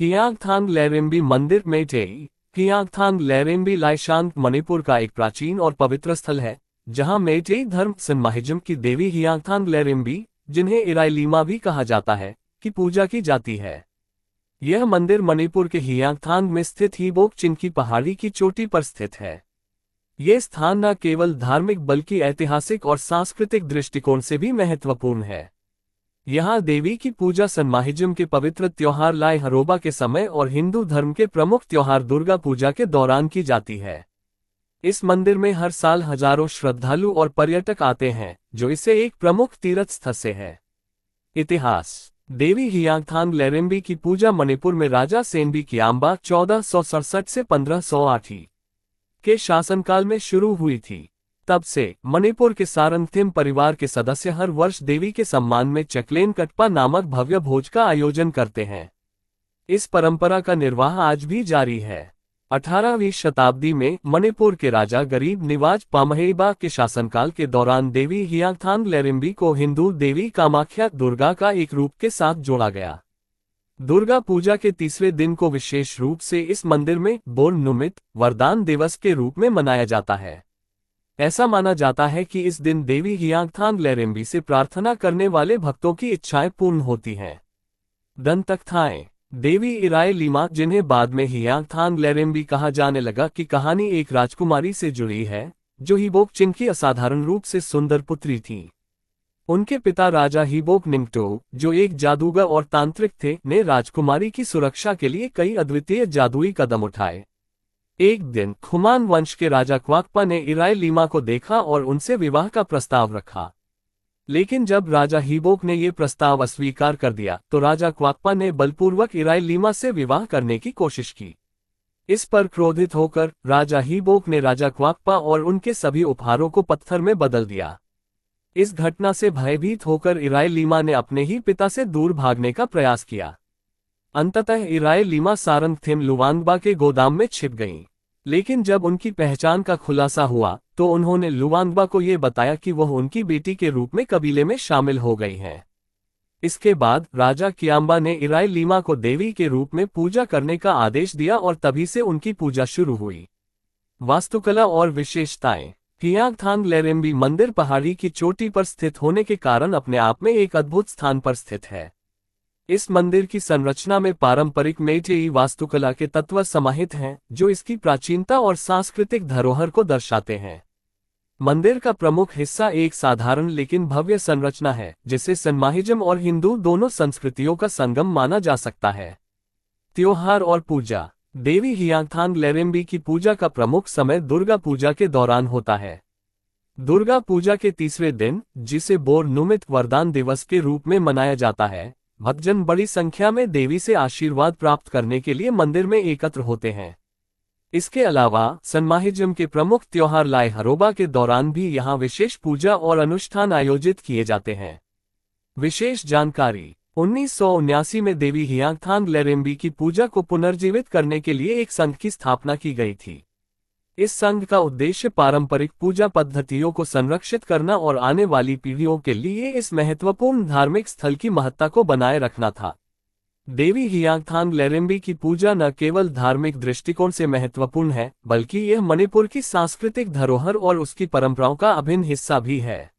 हियांगथांग लेरेम्बी मंदिर मेइतेई हियांगथांग लेरेम्बी लाइशांग मणिपुर का एक प्राचीन और पवित्र स्थल है, जहां मेइतेई धर्म सनमाहिजम की देवी हियांगथांग लेरेम्बी, जिन्हें इराइलीमा भी कहा जाता है, की पूजा की जाती है। यह मंदिर मणिपुर के हियांगथांग में स्थित हीबोक चिंकी पहाड़ी की चोटी पर स्थित है। ये स्थान न केवल धार्मिक बल्कि ऐतिहासिक और सांस्कृतिक दृष्टिकोण से भी महत्वपूर्ण है। यहाँ देवी की पूजा सनमाहिजम के पवित्र त्योहार लाई हरोबा के समय और हिंदू धर्म के प्रमुख त्योहार दुर्गा पूजा के दौरान की जाती है। इस मंदिर में हर साल हजारों श्रद्धालु और पर्यटक आते हैं, जो इसे एक प्रमुख तीर्थ स्थल से है। इतिहास। देवी हियांगथांग लेरेम्बी की पूजा मणिपुर में राजा सेनबी कियाम्बा 1467 से 1508 के शासनकाल में शुरू हुई थी। तब से मणिपुर के सारंगथिम परिवार के सदस्य हर वर्ष देवी के सम्मान में चकलेन कटपा नामक भव्य भोज का आयोजन करते हैं। इस परंपरा का निर्वाह आज भी जारी है। 18वीं शताब्दी में मणिपुर के राजा गरीब निवाज पामहेइबा के शासनकाल के दौरान देवी हियांगथांग लेरेम्बी को हिंदू देवी कामाख्या दुर्गा का एक रूप के साथ जोड़ा गया। दुर्गा पूजा के तीसरे दिन को विशेष रूप से इस मंदिर में बोर नुमित वरदान दिवस के रूप में मनाया जाता है। ऐसा माना जाता है कि इस दिन देवी हियांगथांग लेरेम्बी से प्रार्थना करने वाले भक्तों की इच्छाएं पूर्ण होती हैं। दंतकथाएं। देवी इराइलीमा, जिन्हें बाद में हियांगथांग लेरेम्बी कहा जाने लगा, की कहानी एक राजकुमारी से जुड़ी है, जो हीबोक चिंकी असाधारण रूप से सुंदर पुत्री थी। उनके पिता राजा हीबोक निंगटो, जो एक जादूगर और तांत्रिक थे, ने राजकुमारी की सुरक्षा के लिए कई अद्वितीय जादुई कदम उठाए। एक दिन खुमान वंश के राजा क्वाकपा ने इराइलीमा को देखा और उनसे विवाह का प्रस्ताव रखा। लेकिन जब राजा हीबोक ने यह प्रस्ताव अस्वीकार कर दिया, तो राजा क्वाकपा ने बलपूर्वक इराइलीमा से विवाह करने की कोशिश की। इस पर क्रोधित होकर राजा हीबोक ने राजा क्वाकपा और उनके सभी उपहारों को पत्थर में बदल दिया। इस घटना से भयभीत होकर इराइलीमा ने अपने ही पिता से दूर भागने का प्रयास किया। अंततः इराइलीमा सारंगथिम लुवांगबा के गोदाम में छिप गईं। लेकिन जब उनकी पहचान का खुलासा हुआ, तो उन्होंने लुवांगबा को ये बताया कि वह उनकी बेटी के रूप में कबीले में शामिल हो गई हैं। इसके बाद राजा कियाम्बा ने इराइलीमा को देवी के रूप में पूजा करने का आदेश दिया और तभी से उनकी पूजा शुरू हुई। वास्तुकला और विशेषताएं। हियांगथांग लेरेम्बी मंदिर पहाड़ी की चोटी पर स्थित होने के कारण अपने आप में एक अद्भुत स्थान पर स्थित है। इस मंदिर की संरचना में पारंपरिक मेइतेई वास्तुकला के तत्व समाहित हैं, जो इसकी प्राचीनता और सांस्कृतिक धरोहर को दर्शाते हैं। मंदिर का प्रमुख हिस्सा एक साधारण लेकिन भव्य संरचना है, जिसे सनमाहिजम और हिंदू दोनों संस्कृतियों का संगम माना जा सकता है। त्योहार और पूजा। देवी हियांगथांग लेरेम्बी की पूजा का प्रमुख समय दुर्गा पूजा के दौरान होता है। दुर्गा पूजा के तीसरे दिन, जिसे बोर नुमित वरदान दिवस के रूप में मनाया जाता है, भक्तजन बड़ी संख्या में देवी से आशीर्वाद प्राप्त करने के लिए मंदिर में एकत्र होते हैं। इसके अलावा सनमाहिजम के प्रमुख त्योहार लाई हरोबा के दौरान भी यहाँ विशेष पूजा और अनुष्ठान आयोजित किए जाते हैं। विशेष जानकारी। 1979 में देवी हियांगथांग लेरेम्बी की पूजा को पुनर्जीवित करने के लिए एक संघ की स्थापना की गई थी। इस संघ का उद्देश्य पारंपरिक पूजा पद्धतियों को संरक्षित करना और आने वाली पीढ़ियों के लिए इस महत्वपूर्ण धार्मिक स्थल की महत्ता को बनाए रखना था। देवी हियांगथांग लेरेम्बी की पूजा न केवल धार्मिक दृष्टिकोण से महत्वपूर्ण है, बल्कि यह मणिपुर की सांस्कृतिक धरोहर और उसकी परंपराओं का अभिन्न हिस्सा भी है।